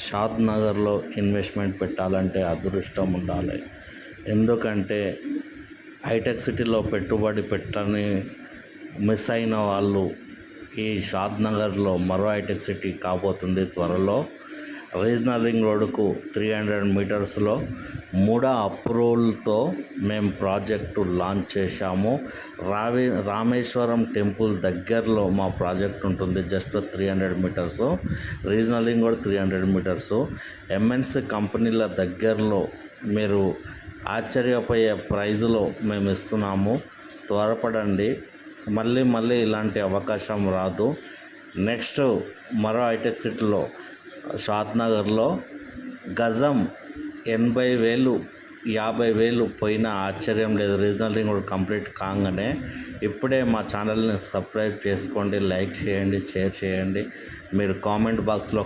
షాద్ నగర్లో ఇన్వెస్ట్మెంట్ పెట్టాలంటే అదృష్టం ఉండాలి. ఎందుకంటే హైటెక్ సిటీలో పెట్టుబడి పెట్టని మిస్ అయిన వాళ్ళు ఈ షాద్ నగర్లో మరో హైటెక్ సిటీ కాబోతుంది త్వరలో. రీజనల్ రింగ్ రోడ్డుకు 300 మీటర్స్లో మూడో అప్రూవల్తో మేము ప్రాజెక్టు లాంచ్ చేశాము. రామేశ్వరం టెంపుల్ దగ్గరలో మా ప్రాజెక్ట్ ఉంటుంది. Just 300 meters. Regional ring road 300 meters. MNC కంపెనీల దగ్గరలో మీరు ఆశ్చర్యపోయే ప్రైజ్లో మేము ఇస్తున్నాము. త్వరపడండి. మళ్ళీ ఇలాంటి అవకాశం రాదు. నెక్స్ట్ మరో హైటెక్ సిటీలో షాద్ నగర్లో గజం 80,000 50,000 పోయినా ఆశ్చర్యం లేదు. రీజనల్ రింగ్ రోడ్ కంప్లీట్ కాగానే ఇప్పుడే మా ఛానల్ని సబ్స్క్రైబ్ చేసుకోండి, లైక్ చేయండి, షేర్ చేయండి. మీరు కామెంట్ బాక్స్లో